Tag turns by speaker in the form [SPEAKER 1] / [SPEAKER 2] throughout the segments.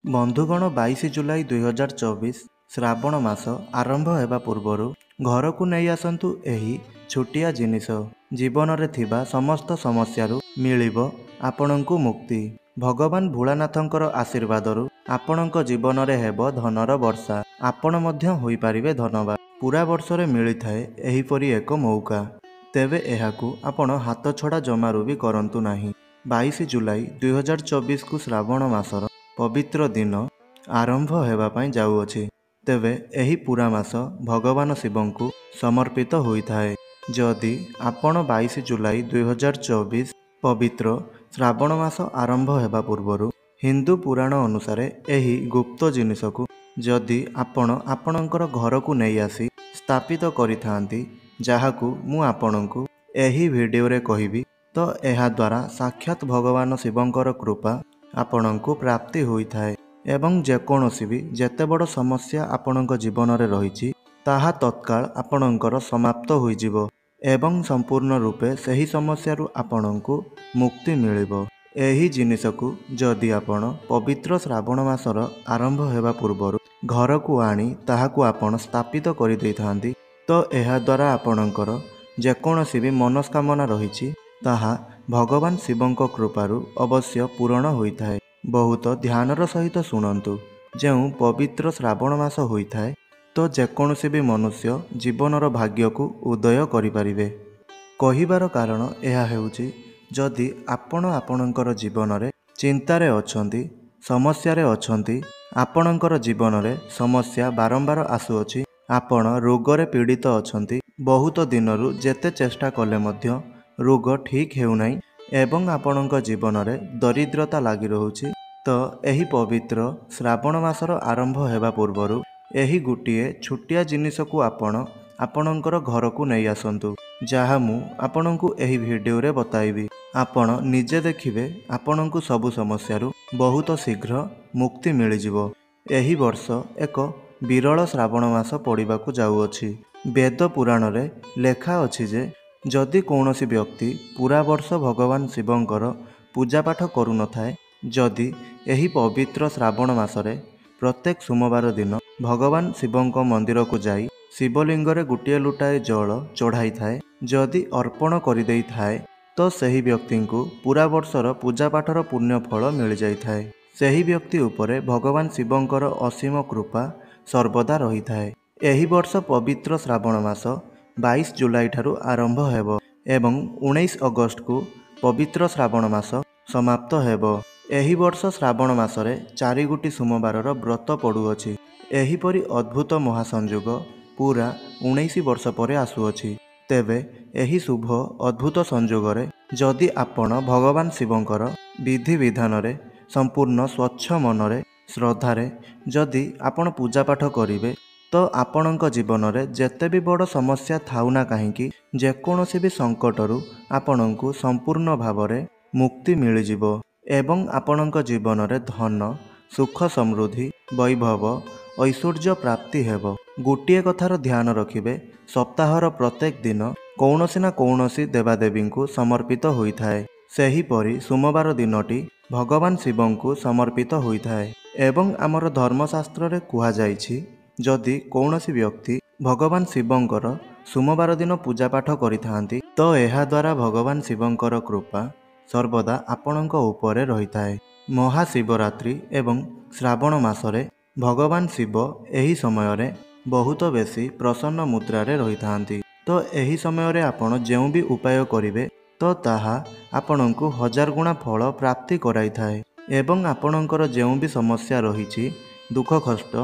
[SPEAKER 1] ବନ୍ଧୁଗଣ 22 ଜୁଲାଇ 2024 ଶ୍ରାବଣ ମାସ ଆରମ୍ଭ ହେବା ପୂର୍ବରୁ ଘରକୁ ନେଇ ଆସନ୍ତୁ ଏହି ଛୋଟିଆ ଜିନିଷ। ଜୀବନରେ ଥିବା ସମସ୍ତ ସମସ୍ୟାରୁ ମିଳିବ ଆପଣଙ୍କୁ ମୁକ୍ତି। ଭଗବାନ ଭୋଳାନାଥଙ୍କର ଆଶୀର୍ବାଦରୁ ଆପଣଙ୍କ ଜୀବନରେ ହେବ ଧନର ବର୍ଷା। ଆପଣ ମଧ୍ୟ ହୋଇପାରିବେ ଧନବାନ। ପୁରା ବର୍ଷରେ ମିଳିଥାଏ ଏହିପରି ଏକ ମୌକା। ତେବେ ଏହାକୁ ଆପଣ ହାତଛଡ଼ା ଜମାରୁ ବି କରନ୍ତୁ ନାହିଁ। 22 ଜୁଲାଇ 2024କୁ ଶ୍ରାବଣ ମାସର ପବିତ୍ର ଦିନ ଆରମ୍ଭ ହେବା ପାଇଁ ଯାଉଅଛି। ତେବେ ଏହି ପୁରା ମାସ ଭଗବାନ ଶିବଙ୍କୁ ସମର୍ପିତ ହୋଇଥାଏ। ଯଦି ଆପଣ 22 ଜୁଲାଇ 2024 ପବିତ୍ର ଶ୍ରାବଣ ମାସ ଆରମ୍ଭ ହେବା ପୂର୍ବରୁ ହିନ୍ଦୁ ପୁରାଣ ଅନୁସାରେ ଏହି ଗୁପ୍ତ ଜିନିଷକୁ ଯଦି ଆପଣ ଆପଣଙ୍କର ଘରକୁ ନେଇ ଆସି ସ୍ଥାପିତ କରିଥାନ୍ତି, ଯାହାକୁ ମୁଁ ଆପଣଙ୍କୁ ଏହି ଭିଡ଼ିଓରେ କହିବି, ତ ଏହାଦ୍ୱାରା ସାକ୍ଷାତ ଭଗବାନ ଶିବଙ୍କର କୃପା ଆପଣଙ୍କୁ ପ୍ରାପ୍ତି ହୋଇଥାଏ ଏବଂ ଯେକୌଣସି ବି ଯେତେ ବଡ଼ ସମସ୍ୟା ଆପଣଙ୍କ ଜୀବନରେ ରହିଛି ତାହା ତତ୍କାଳ ଆପଣଙ୍କର ସମାପ୍ତ ହୋଇଯିବ ଏବଂ ସମ୍ପୂର୍ଣ୍ଣ ରୂପେ ସେହି ସମସ୍ୟାରୁ ଆପଣଙ୍କୁ ମୁକ୍ତି ମିଳିବ। ଏହି ଜିନିଷକୁ ଯଦି ଆପଣ ପବିତ୍ର ଶ୍ରାବଣ ମାସର ଆରମ୍ଭ ହେବା ପୂର୍ବରୁ ଘରକୁ ଆଣି ତାହାକୁ ଆପଣ ସ୍ଥାପିତ କରିଦେଇଥାନ୍ତି, ତ ଏହାଦ୍ୱାରା ଆପଣଙ୍କର ଯେକୌଣସି ବି ମନସ୍କାମନା ରହିଛି ତାହା ଭଗବାନ ଶିବଙ୍କ କୃପାରୁ ଅବଶ୍ୟ ପୂରଣ ହୋଇଥାଏ। ବହୁତ ଧ୍ୟାନର ସହିତ ଶୁଣନ୍ତୁ। ଯେଉଁ ପବିତ୍ର ଶ୍ରାବଣ ମାସ ହୋଇଥାଏ, ତ ଯେକୌଣସି ବି ମନୁଷ୍ୟ ଜୀବନର ଭାଗ୍ୟକୁ ଉଦୟ କରିପାରିବେ। କହିବାର କାରଣ ଏହା ହେଉଛି, ଯଦି ଆପଣ ଆପଣଙ୍କର ଜୀବନରେ ଚିନ୍ତାରେ ଅଛନ୍ତି, ସମସ୍ୟାରେ ଅଛନ୍ତି, ଆପଣଙ୍କର ଜୀବନରେ ସମସ୍ୟା ବାରମ୍ବାର ଆସୁଅଛି, ଆପଣ ରୋଗରେ ପୀଡ଼ିତ ଅଛନ୍ତି, ବହୁତ ଦିନରୁ ଯେତେ ଚେଷ୍ଟା କଲେ ମଧ୍ୟ ରୋଗ ଠିକ୍ ହେଉନାହିଁ ଏବଂ ଆପଣଙ୍କ ଜୀବନରେ ଦରିଦ୍ରତା ଲାଗି ରହୁଛି, ତ ଏହି ପବିତ୍ର ଶ୍ରାବଣ ମାସର ଆରମ୍ଭ ହେବା ପୂର୍ବରୁ ଏହି ଗୋଟିଏ ଛୋଟିଆ ଜିନିଷକୁ ଆପଣ ଆପଣଙ୍କର ଘରକୁ ନେଇ ଆସନ୍ତୁ, ଯାହା ମୁଁ ଆପଣଙ୍କୁ ଏହି ଭିଡ଼ିଓରେ ବତାଇବି। ଆପଣ ନିଜେ ଦେଖିବେ ଆପଣଙ୍କୁ ସବୁ ସମସ୍ୟାରୁ ବହୁତ ଶୀଘ୍ର ମୁକ୍ତି ମିଳିଯିବ। ଏହି ବର୍ଷ ଏକ ବିରଳ ଶ୍ରାବଣ ମାସ ପଡ଼ିବାକୁ ଯାଉଅଛି। ବେଦ ପୁରାଣରେ ଲେଖା ଅଛି ଯେ ଯଦି କୌଣସି ବ୍ୟକ୍ତି ପୁରା ବର୍ଷ ଭଗବାନ ଶିବଙ୍କର ପୂଜାପାଠ କରୁନଥାଏ, ଯଦି ଏହି ପବିତ୍ର ଶ୍ରାବଣ ମାସରେ ପ୍ରତ୍ୟେକ ସୋମବାର ଦିନ ଭଗବାନ ଶିବଙ୍କ ମନ୍ଦିରକୁ ଯାଇ ଶିବଲିଙ୍ଗରେ ଗୋଟିଏ ଲୋଟାଏ ଜଳ ଚଢ଼ାଇଥାଏ, ଯଦି ଅର୍ପଣ କରିଦେଇଥାଏ, ତ ସେହି ବ୍ୟକ୍ତିଙ୍କୁ ପୁରା ବର୍ଷର ପୂଜାପାଠର ପୁଣ୍ୟ ଫଳ ମିଳିଯାଇଥାଏ। ସେହି ବ୍ୟକ୍ତି ଉପରେ ଭଗବାନ ଶିବଙ୍କର ଅସୀମ କୃପା ସର୍ବଦା ରହିଥାଏ। ଏହି ବର୍ଷ ପବିତ୍ର ଶ୍ରାବଣ ମାସ 22 ଜୁଲାଇ ଠାରୁ ଆରମ୍ଭ ହେବ ଏବଂ 19 ଅଗଷ୍ଟକୁ ପବିତ୍ର ଶ୍ରାବଣ ମାସ ସମାପ୍ତ ହେବ। ଏହି ବର୍ଷ ଶ୍ରାବଣ ମାସରେ 4 ଗୋଟି ସୋମବାରର ବ୍ରତ ପଡ଼ୁଅଛି। ଏହିପରି ଅଦ୍ଭୁତ ମହାସଂଯୋଗ ପୁରା 19 ବର୍ଷ ପରେ ଆସୁଅଛି। ତେବେ ଏହି ଶୁଭ ଅଦ୍ଭୁତ ସଂଯୋଗରେ ଯଦି ଆପଣ ଭଗବାନ ଶିବଙ୍କର ବିଧିବିଧାନରେ ସମ୍ପୂର୍ଣ୍ଣ ସ୍ୱଚ୍ଛ ମନରେ ଶ୍ରଦ୍ଧାରେ ଯଦି ଆପଣ ପୂଜାପାଠ କରିବେ, ତ ଆପଣଙ୍କ ଜୀବନରେ ଯେତେ ବି ବଡ଼ ସମସ୍ୟା ଥାଉ ନା କାହିଁକି, ଯେକୌଣସି ବି ସଙ୍କଟରୁ ଆପଣଙ୍କୁ ସମ୍ପୂର୍ଣ୍ଣ ଭାବରେ ମୁକ୍ତି ମିଳିଯିବ ଏବଂ ଆପଣଙ୍କ ଜୀବନରେ ଧନ, ସୁଖ, ସମୃଦ୍ଧି, ବୈଭବ, ଐଶ୍ୱର୍ଯ୍ୟ ପ୍ରାପ୍ତି ହେବ। ଗୋଟିଏ କଥାର ଧ୍ୟାନ ରଖିବେ, ସପ୍ତାହର ପ୍ରତ୍ୟେକ ଦିନ କୌଣସି ନା କୌଣସି ଦେବାଦେବୀଙ୍କୁ ସମର୍ପିତ ହୋଇଥାଏ। ସେହିପରି ସୋମବାର ଦିନଟି ଭଗବାନ ଶିବଙ୍କୁ ସମର୍ପିତ ହୋଇଥାଏ ଏବଂ ଆମର ଧର୍ମଶାସ୍ତ୍ରରେ କୁହାଯାଇଛି, ଯଦି କୌଣସି ବ୍ୟକ୍ତି ଭଗବାନ ଶିବଙ୍କର ସୋମବାର ଦିନ ପୂଜାପାଠ କରିଥାନ୍ତି, ତ ଏହାଦ୍ୱାରା ଭଗବାନ ଶିବଙ୍କର କୃପା ସର୍ବଦା ଆପଣଙ୍କ ଉପରେ ରହିଥାଏ। ମହାଶିବରାତ୍ରି ଏବଂ ଶ୍ରାବଣ ମାସରେ ଭଗବାନ ଶିବ ଏହି ସମୟରେ ବହୁତ ବେଶୀ ପ୍ରସନ୍ନ ମୁଦ୍ରାରେ ରହିଥାନ୍ତି। ତ ଏହି ସମୟରେ ଆପଣ ଯେଉଁ ବି ଉପାୟ କରିବେ, ତ ତାହା ଆପଣଙ୍କୁ 1000 ଗୁଣା ଫଳ ପ୍ରାପ୍ତି କରାଇଥାଏ ଏବଂ ଆପଣଙ୍କର ଯେଉଁ ବି ସମସ୍ୟା ରହିଛି, ଦୁଃଖ କଷ୍ଟ,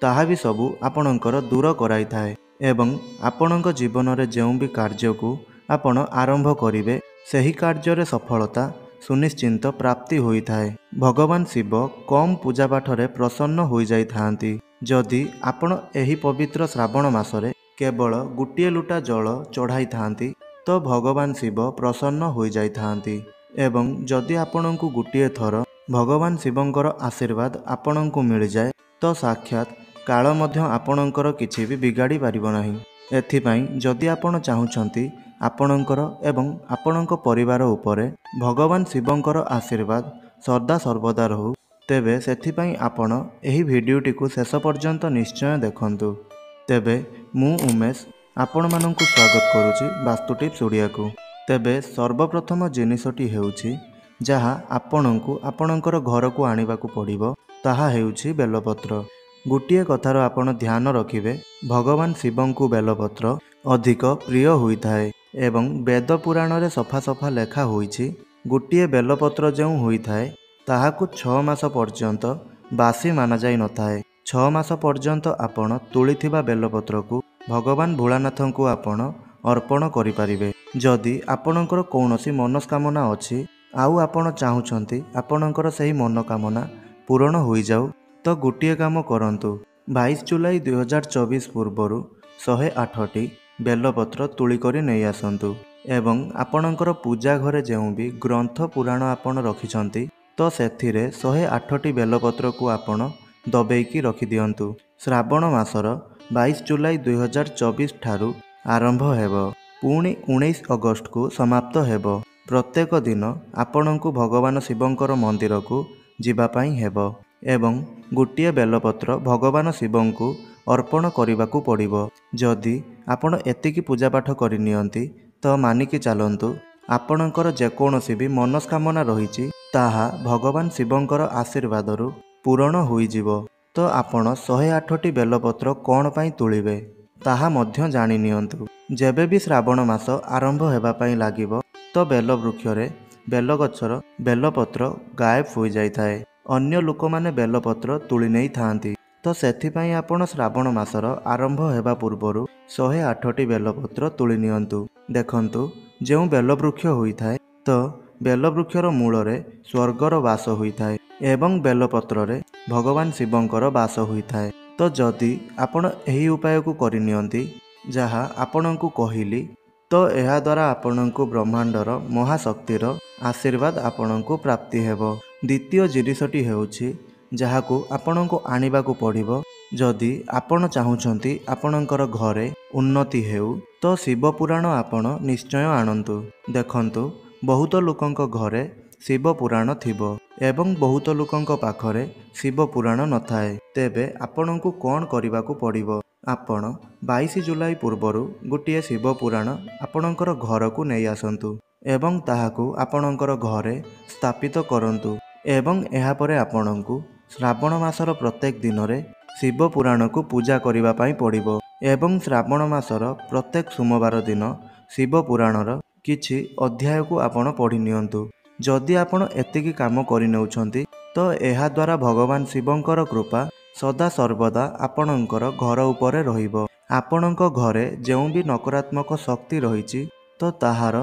[SPEAKER 1] ତାହା ବି ସବୁ ଆପଣଙ୍କର ଦୂର କରାଇଥାଏ ଏବଂ ଆପଣଙ୍କ ଜୀବନରେ ଯେଉଁ ବି କାର୍ଯ୍ୟକୁ ଆପଣ ଆରମ୍ଭ କରିବେ, ସେହି କାର୍ଯ୍ୟରେ ସଫଳତା ସୁନିଶ୍ଚିନ୍ତ ପ୍ରାପ୍ତି ହୋଇଥାଏ। ଭଗବାନ ଶିବ କମ୍ ପୂଜାପାଠରେ ପ୍ରସନ୍ନ ହୋଇଯାଇଥାନ୍ତି। ଯଦି ଆପଣ ଏହି ପବିତ୍ର ଶ୍ରାବଣ ମାସରେ କେବଳ ଗୋଟିଏ ଲୋଟା ଜଳ ଚଢ଼ାଇଥାନ୍ତି, ତ ଭଗବାନ ଶିବ ପ୍ରସନ୍ନ ହୋଇଯାଇଥାନ୍ତି ଏବଂ ଯଦି ଆପଣଙ୍କୁ ଗୋଟିଏ ଥର ଭଗବାନ ଶିବଙ୍କର ଆଶୀର୍ବାଦ ଆପଣଙ୍କୁ ମିଳିଯାଏ, ତ ସାକ୍ଷାତ କାଳ ମଧ୍ୟ ଆପଣଙ୍କର କିଛି ବି ବିଗାଡ଼ି ପାରିବ ନାହିଁ। ଏଥିପାଇଁ ଯଦି ଆପଣ ଚାହୁଁଛନ୍ତି ଆପଣଙ୍କର ଏବଂ ଆପଣଙ୍କ ପରିବାର ଉପରେ ଭଗବାନ ଶିବଙ୍କର ଆଶୀର୍ବାଦ ସଦା ସର୍ବଦା ରହୁ, ତେବେ ସେଥିପାଇଁ ଆପଣ ଏହି ଭିଡ଼ିଓଟିକୁ ଶେଷ ପର୍ଯ୍ୟନ୍ତ ନିଶ୍ଚୟ ଦେଖନ୍ତୁ। ତେବେ ମୁଁ ଉମେଶ ଆପଣମାନଙ୍କୁ ସ୍ୱାଗତ କରୁଛି ବାସ୍ତୁ ଟିପ୍ସ ଓଡ଼ିଆକୁ। ତେବେ ସର୍ବପ୍ରଥମ ଜିନିଷଟି ହେଉଛି ଯାହା ଆପଣଙ୍କୁ ଆପଣଙ୍କର ଘରକୁ ଆଣିବାକୁ ପଡ଼ିବ, ତାହା ହେଉଛି ବେଲପତ୍ର। ଗୋଟିଏ କଥାର ଆପଣ ଧ୍ୟାନ ରଖିବେ, ଭଗବାନ ଶିବଙ୍କୁ ବେଲପତ୍ର ଅଧିକ ପ୍ରିୟ ହୋଇଥାଏ ଏବଂ ବେଦ ପୁରାଣରେ ସଫା ସଫା ଲେଖା ହୋଇଛି, ଗୋଟିଏ ବେଲପତ୍ର ଯେଉଁ ହୋଇଥାଏ ତାହାକୁ 6 ମାସ ପର୍ଯ୍ୟନ୍ତ ବାସି ମାନାଯାଇ ନଥାଏ। 6 ମାସ ପର୍ଯ୍ୟନ୍ତ ଆପଣ ତୋଳିଥିବା ବେଲପତ୍ରକୁ ଭଗବାନ ଭୋଳାନାଥଙ୍କୁ ଆପଣ ଅର୍ପଣ କରିପାରିବେ। ଯଦି ଆପଣଙ୍କର କୌଣସି ମନସ୍କାମନା ଅଛି ଆଉ ଆପଣ ଚାହୁଁଛନ୍ତି ଆପଣଙ୍କର ସେହି ମନୋକାମନା ପୂରଣ ହୋଇଯାଉ, ତ ଗୋଟିଏ କାମ କରନ୍ତୁ। 22 ଜୁଲାଇ 2024 ପୂର୍ବରୁ 108ଟି ବେଲପତ୍ର ତୋଳି କରି ନେଇ ଆସନ୍ତୁ ଏବଂ ଆପଣଙ୍କର ପୂଜା ଘରେ ଯେଉଁ ବି ଗ୍ରନ୍ଥ ପୁରାଣ ଆପଣ ରଖିଛନ୍ତି ତ ସେଥିରେ 108ଟି ବେଲପତ୍ରକୁ ଆପଣ ଦବେଇକି ରଖିଦିଅନ୍ତୁ। ଶ୍ରାବଣ ମାସର 22 ଜୁଲାଇ 2024 ଠାରୁ ଆରମ୍ଭ ହେବ, ପୁଣି 19 ଅଗଷ୍ଟକୁ ସମାପ୍ତ ହେବ। ପ୍ରତ୍ୟେକ ଦିନ ଆପଣଙ୍କୁ ଭଗବାନ ଶିବଙ୍କର ମନ୍ଦିରକୁ ଯିବା ପାଇଁ ହେବ ଏବଂ ଗୋଟିଏ ବେଲପତ୍ର ଭଗବାନ ଶିବଙ୍କୁ ଅର୍ପଣ କରିବାକୁ ପଡ଼ିବ। ଯଦି ଆପଣ ଏତିକି ପୂଜାପାଠ କରିନିଅନ୍ତି ତ ମାନିକି ଚାଲନ୍ତୁ, ଆପଣଙ୍କର ଯେକୌଣସି ବି ମନସ୍କାମନା ରହିଛି ତାହା ଭଗବାନ ଶିବଙ୍କର ଆଶୀର୍ବାଦରୁ ପୂରଣ ହୋଇଯିବ। ତ ଆପଣ 108ଟି ବେଲପତ୍ର କ'ଣ ପାଇଁ ତୋଳିବେ ତାହା ମଧ୍ୟ ଜାଣି ନିଅନ୍ତୁ। ଯେବେ ବି ଶ୍ରାବଣ ମାସ ଆରମ୍ଭ ହେବା ପାଇଁ ଲାଗିବ ତ ବେଲବୃକ୍ଷରେ ବେଲଗଛର ବେଲପତ୍ର ଗାୟବ ହୋଇଯାଇଥାଏ। ଅନ୍ୟ ଲୋକମାନେ ବେଲପତ୍ର ତୋଳି ନେଇଥାନ୍ତି। ତ ସେଥିପାଇଁ ଆପଣ ଶ୍ରାବଣ ମାସର ଆରମ୍ଭ ହେବା ପୂର୍ବରୁ 108ଟି ବେଲପତ୍ର ତୋଳି ନିଅନ୍ତୁ। ଦେଖନ୍ତୁ, ଯେଉଁ ବେଲବୃକ୍ଷ ହୋଇଥାଏ ତ ବେଲବୃକ୍ଷର ମୂଳରେ ସ୍ୱର୍ଗର ବାସ ହୋଇଥାଏ ଏବଂ ବେଲପତ୍ରରେ ଭଗବାନ ଶିବଙ୍କର ବାସ ହୋଇଥାଏ। ତ ଯଦି ଆପଣ ଏହି ଉପାୟକୁ କରିନିଅନ୍ତି ଯାହା ଆପଣଙ୍କୁ କହିଲି, ତ ଏହାଦ୍ୱାରା ଆପଣଙ୍କୁ ବ୍ରହ୍ମାଣ୍ଡର ମହାଶକ୍ତିର ଆଶୀର୍ବାଦ ଆପଣଙ୍କୁ ପ୍ରାପ୍ତି ହେବ। ଦ୍ୱିତୀୟ ଜିନିଷଟି ହେଉଛି ଯାହାକୁ ଆପଣଙ୍କୁ ଆଣିବାକୁ ପଡ଼ିବ। ଯଦି ଆପଣ ଚାହୁଁଛନ୍ତି ଆପଣଙ୍କର ଘରେ ଉନ୍ନତି ହେଉ ତ ଶିବ ପୁରାଣ ଆପଣ ନିଶ୍ଚୟ ଆଣନ୍ତୁ। ଦେଖନ୍ତୁ, ବହୁତ ଲୋକଙ୍କ ଘରେ ଶିବ ପୁରାଣ ଥିବ ଏବଂ ବହୁତ ଲୋକଙ୍କ ପାଖରେ ଶିବ ପୁରାଣ ନଥାଏ। ତେବେ ଆପଣଙ୍କୁ କ'ଣ କରିବାକୁ ପଡ଼ିବ? ଆପଣ 22 ଜୁଲାଇ ପୂର୍ବରୁ ଗୋଟିଏ ଶିବ ପୁରାଣ ଆପଣଙ୍କର ଘରକୁ ନେଇ ଆସନ୍ତୁ ଏବଂ ତାହାକୁ ଆପଣଙ୍କର ଘରେ ସ୍ଥାପିତ କରନ୍ତୁ ଏବଂ ଏହାପରେ ଆପଣଙ୍କୁ ଶ୍ରାବଣ ମାସର ପ୍ରତ୍ୟେକ ଦିନରେ ଶିବ ପୁରାଣକୁ ପୂଜା କରିବା ପାଇଁ ପଡ଼ିବ ଏବଂ ଶ୍ରାବଣ ମାସର ପ୍ରତ୍ୟେକ ସୋମବାର ଦିନ ଶିବ ପୁରାଣର କିଛି ଅଧ୍ୟାୟକୁ ଆପଣ ପଢ଼ି ନିଅନ୍ତୁ। ଯଦି ଆପଣ ଏତିକି କାମ କରିନେଉଛନ୍ତି ତ ଏହାଦ୍ୱାରା ଭଗବାନ ଶିବଙ୍କର କୃପା ସଦାସର୍ବଦା ଆପଣଙ୍କର ଘର ଉପରେ ରହିବ। ଆପଣଙ୍କ ଘରେ ଯେଉଁ ବି ନକାରାତ୍ମକ ଶକ୍ତି ରହିଛି ତ ତାହାର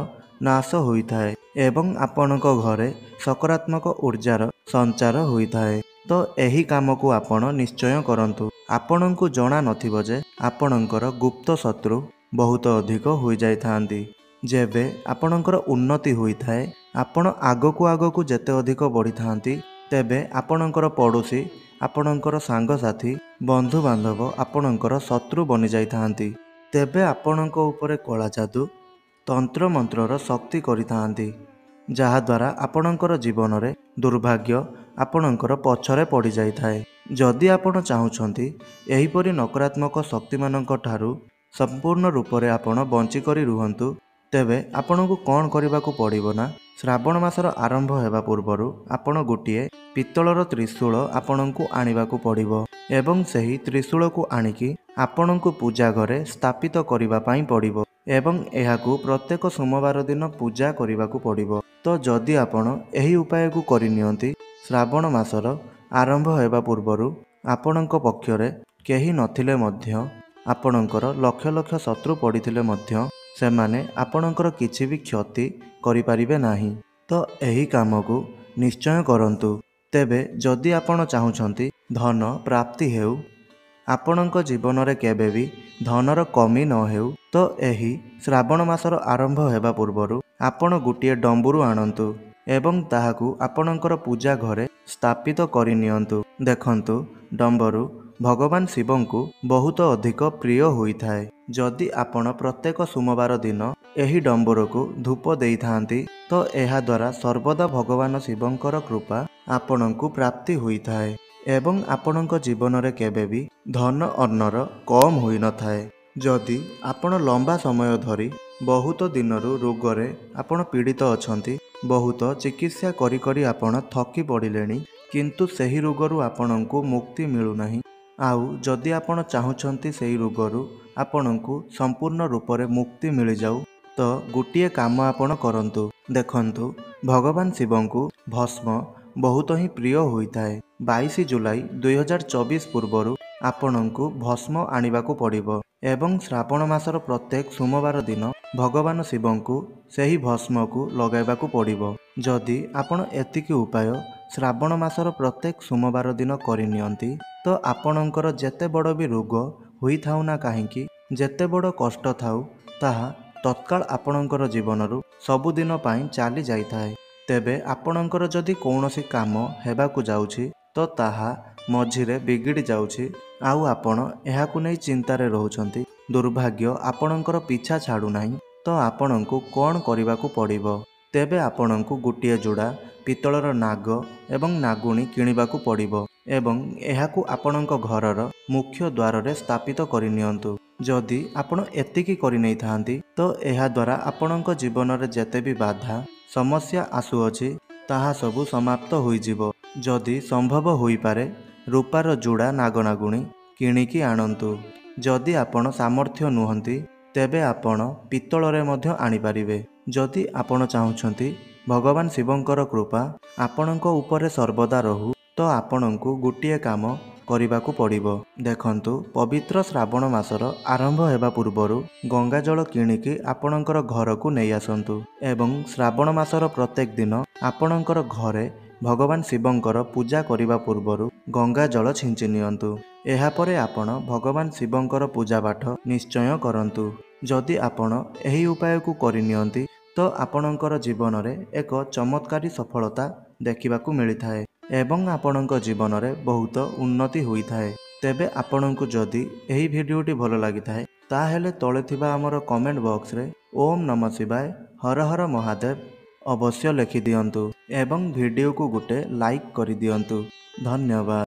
[SPEAKER 1] ନାଶ ହୋଇଥାଏ ଏବଂ ଆପଣଙ୍କ ଘରେ ସକାରାତ୍ମକ ଊର୍ଜାର ସଞ୍ଚାର ହୋଇଥାଏ। ତ ଏହି କାମକୁ ଆପଣ ନିଶ୍ଚୟ କରନ୍ତୁ। ଆପଣଙ୍କୁ ଜଣା ନଥିବ ଯେ ଆପଣଙ୍କର ଗୁପ୍ତ ଶତ୍ରୁ ବହୁତ ଅଧିକ ହୋଇଯାଇଥାନ୍ତି। ଯେବେ ଆପଣଙ୍କର ଉନ୍ନତି ହୋଇଥାଏ, ଆପଣ ଆଗକୁ ଆଗକୁ ଯେତେ ଅଧିକ ବଢ଼ିଥାନ୍ତି, ତେବେ ଆପଣଙ୍କର ପଡ଼ୋଶୀ, ଆପଣଙ୍କର ସାଙ୍ଗସାଥି, ବନ୍ଧୁବାନ୍ଧବ ଆପଣଙ୍କର ଶତ୍ରୁ ବନିଯାଇଥାନ୍ତି। ତେବେ ଆପଣଙ୍କ ଉପରେ କଳା ଯାଦୁ, ତନ୍ତ୍ରମନ୍ତ୍ରର ଶକ୍ତି କରିଥାନ୍ତି, ଯାହାଦ୍ୱାରା ଆପଣଙ୍କର ଜୀବନରେ ଦୁର୍ଭାଗ୍ୟ ଆପଣଙ୍କର ପଛରେ ପଡ଼ିଯାଇଥାଏ। ଯଦି ଆପଣ ଚାହୁଁଛନ୍ତି ଏହିପରି ନକାରାତ୍ମକ ଶକ୍ତିମାନଙ୍କ ଠାରୁ ସମ୍ପୂର୍ଣ୍ଣ ରୂପରେ ଆପଣ ବଞ୍ଚିକରି ରୁହନ୍ତୁ, ତେବେ ଆପଣଙ୍କୁ କ'ଣ କରିବାକୁ ପଡ଼ିବ ନା, ଶ୍ରାବଣ ମାସର ଆରମ୍ଭ ହେବା ପୂର୍ବରୁ ଆପଣ ଗୋଟିଏ ପିତ୍ତଳର ତ୍ରିଶୂଳ ଆପଣଙ୍କୁ ଆଣିବାକୁ ପଡ଼ିବ ଏବଂ ସେହି ତ୍ରିଶୂଳକୁ ଆଣିକି ଆପଣଙ୍କୁ ପୂଜା ଘରେ ସ୍ଥାପିତ କରିବା ପାଇଁ ପଡ଼ିବ ଏବଂ ଏହାକୁ ପ୍ରତ୍ୟେକ ସୋମବାର ଦିନ ପୂଜା କରିବାକୁ ପଡ଼ିବ। ତ ଯଦି ଆପଣ ଏହି ଉପାୟକୁ କରିନିଅନ୍ତି, ଶ୍ରାବଣ ମାସର ଆରମ୍ଭ ହେବା ପୂର୍ବରୁ ଆପଣଙ୍କ ପକ୍ଷରେ କେହି ନଥିଲେ ମଧ୍ୟ, ଆପଣଙ୍କର ଲକ୍ଷ ଲକ୍ଷ ଶତ୍ରୁ ପଡ଼ିଥିଲେ ମଧ୍ୟ ସେମାନେ ଆପଣଙ୍କର କିଛି ବି କ୍ଷତି କରିପାରିବେ ନାହିଁ। ତ ଏହି କାମକୁ ନିଶ୍ଚୟ କରନ୍ତୁ। ତେବେ ଯଦି ଆପଣ ଚାହୁଁଛନ୍ତି ଧନ ପ୍ରାପ୍ତି ହେଉ, ଆପଣଙ୍କ ଜୀବନରେ କେବେ ବି ଧନର କମି ନ ହେଉ, ତ ଏହି ଶ୍ରାବଣ ମାସର ଆରମ୍ଭ ହେବା ପୂର୍ବରୁ ଆପଣ ଗୋଟିଏ ଡମ୍ବୁରୁ ଆଣନ୍ତୁ ଏବଂ ତାହାକୁ ଆପଣଙ୍କର ପୂଜା ଘରେ ସ୍ଥାପିତ କରିନିଅନ୍ତୁ। ଦେଖନ୍ତୁ, ଡମ୍ବରୁ ଭଗବାନ ଶିବଙ୍କୁ ବହୁତ ଅଧିକ ପ୍ରିୟ ହୋଇଥାଏ। ଯଦି ଆପଣ ପ୍ରତ୍ୟେକ ସୋମବାର ଦିନ ଏହି ଡମ୍ବରକୁ ଧୂପ ଦେଇଥାନ୍ତି ତ ଏହାଦ୍ୱାରା ସର୍ବଦା ଭଗବାନ ଶିବଙ୍କର କୃପା ଆପଣଙ୍କୁ ପ୍ରାପ୍ତି ହୋଇଥାଏ ଏବଂ ଆପଣଙ୍କ ଜୀବନରେ କେବେ ବି ଧନ ଅନ୍ନର କମ୍ ହୋଇନଥାଏ। ଯଦି ଆପଣ ଲମ୍ବା ସମୟ ଧରି ବହୁତ ଦିନରୁ ରୋଗରେ ଆପଣ ପୀଡ଼ିତ ଅଛନ୍ତି, ବହୁତ ଚିକିତ୍ସା କରି କରି ଆପଣ ଥକି ପଡ଼ିଲେଣି, କିନ୍ତୁ ସେହି ରୋଗରୁ ଆପଣଙ୍କୁ ମୁକ୍ତି ମିଳୁନାହିଁ। ଆଉ ଯଦି ଆପଣ ଚାହୁଁଛନ୍ତି ସେହି ରୋଗରୁ ଆପଣଙ୍କୁ ସମ୍ପୂର୍ଣ୍ଣ ରୂପରେ ମୁକ୍ତି ମିଳିଯାଉ, ତ ଗୋଟିଏ କାମ ଆପଣ କରନ୍ତୁ। ଦେଖନ୍ତୁ, ଭଗବାନ ଶିବଙ୍କୁ ଭସ୍ମ ବହୁତ ହିଁ ପ୍ରିୟ ହୋଇଥାଏ। 22 ଜୁଲାଇ 2024 ପୂର୍ବରୁ ଆପଣଙ୍କୁ ଭସ୍ମ ଆଣିବାକୁ ପଡ଼ିବ ଏବଂ ଶ୍ରାବଣ ମାସର ପ୍ରତ୍ୟେକ ସୋମବାର ଦିନ ଭଗବାନ ଶିବଙ୍କୁ ସେହି ଭସ୍ମକୁ ଲଗାଇବାକୁ ପଡ଼ିବ। ଯଦି ଆପଣ ଏତିକି ଉପାୟ ଶ୍ରାବଣ ମାସର ପ୍ରତ୍ୟେକ ସୋମବାର ଦିନ କରିନିଅନ୍ତି, ତ ଆପଣଙ୍କର ଯେତେ ବଡ଼ ବି ରୋଗ ହୋଇଥାଉ ନା କାହିଁକି, ଯେତେ ବଡ଼ କଷ୍ଟ ଥାଉ, ତାହା ତତ୍କାଳ ଆପଣଙ୍କର ଜୀବନରୁ ସବୁଦିନ ପାଇଁ ଚାଲି ଯାଇଥାଏ। ତେବେ ଆପଣଙ୍କର ଯଦି କୌଣସି କାମ ହେବାକୁ ଯାଉଛି, ତ ତାହା ମଝିରେ ବିଗିଡ଼ି ଯାଉଛି, ଆଉ ଆପଣ ଏହାକୁ ନେଇ ଚିନ୍ତାରେ ରହୁଛନ୍ତି, ଦୁର୍ଭାଗ୍ୟ ଆପଣଙ୍କର ପିଛା ଛାଡ଼ୁନାହିଁ, ତ ଆପଣଙ୍କୁ କ'ଣ କରିବାକୁ ପଡ଼ିବ? ତେବେ ଆପଣଙ୍କୁ ଗୋଟିଏ ଯୋଡ଼ା ପିତ୍ତଳର ନାଗ ଏବଂ ନାଗୁଣୀ କିଣିବାକୁ ପଡ଼ିବ ଏବଂ ଏହାକୁ ଆପଣଙ୍କ ଘରର ମୁଖ୍ୟ ଦ୍ୱାରରେ ସ୍ଥାପିତ କରିନିଅନ୍ତୁ। ଯଦି ଆପଣ ଏତିକି କରିନେଇଥାନ୍ତି, ତ ଏହାଦ୍ୱାରା ଆପଣଙ୍କ ଜୀବନରେ ଯେତେ ବି ବାଧା ସମସ୍ୟା ଆସୁଅଛି, ତାହା ସବୁ ସମାପ୍ତ ହୋଇଯିବ। ଯଦି ସମ୍ଭବ ହୋଇପାରେ, ରୂପାର ଯୋଡ଼ା ନାଗନାଗୁଣୀ କିଣିକି ଆଣନ୍ତୁ। ଯଦି ଆପଣ ସାମର୍ଥ୍ୟ ନୁହନ୍ତି, ତେବେ ଆପଣ ପିତ୍ତଳରେ ମଧ୍ୟ ଆଣିପାରିବେ। ଯଦି ଆପଣ ଚାହୁଁଛନ୍ତି ଭଗବାନ ଶିବଙ୍କର କୃପା ଆପଣଙ୍କ ଉପରେ ସର୍ବଦା ରହୁ, ତ ଆପଣଙ୍କୁ ଗୋଟିଏ କାମ କରିବାକୁ ପଡ଼ିବ। ଦେଖନ୍ତୁ, ପବିତ୍ର ଶ୍ରାବଣ ମାସର ଆରମ୍ଭ ହେବା ପୂର୍ବରୁ ଗଙ୍ଗାଜଳ କିଣିକି ଆପଣଙ୍କର ଘରକୁ ନେଇ ଆସନ୍ତୁ ଏବଂ ଶ୍ରାବଣ ମାସର ପ୍ରତ୍ୟେକ ଦିନ ଆପଣଙ୍କର ଘରେ ଭଗବାନ ଶିବଙ୍କର ପୂଜା କରିବା ପୂର୍ବରୁ ଗଙ୍ଗା ଜଳ ଛିଞ୍ଚି ନିଅନ୍ତୁ। ଏହାପରେ ଆପଣ ଭଗବାନ ଶିବଙ୍କର ପୂଜାପାଠ ନିଶ୍ଚୟ କରନ୍ତୁ। ଯଦି ଆପଣ ଏହି ଉପାୟକୁ କରିନିଅନ୍ତି, ତ ଆପଣଙ୍କର ଜୀବନରେ ଏକ ଚମତ୍କାରୀ ସଫଳତା ଦେଖିବାକୁ ମିଳିଥାଏ ଏବଂ ଆପଣଙ୍କ ଜୀବନରେ ବହୁତ ଉନ୍ନତି ହୋଇଥାଏ। ତେବେ ଆପଣଙ୍କୁ ଯଦି ଏହି ଭିଡ଼ିଓଟି ଭଲ ଲାଗିଥାଏ, ତାହେଲେ ତଳେ ଥିବା ଆମର କମେଣ୍ଟ ବକ୍ସରେ ଓମ୍ ନମଃ ଶିବାୟ, ହର ହର ମହାଦେବ ଅବଶ୍ୟ ଲେଖିଦିଅନ୍ତୁ ଏବଂ ଭିଡ଼ିଓକୁ ଗୋଟେ ଲାଇକ୍ କରିଦିଅନ୍ତୁ। ଧନ୍ୟବାଦ।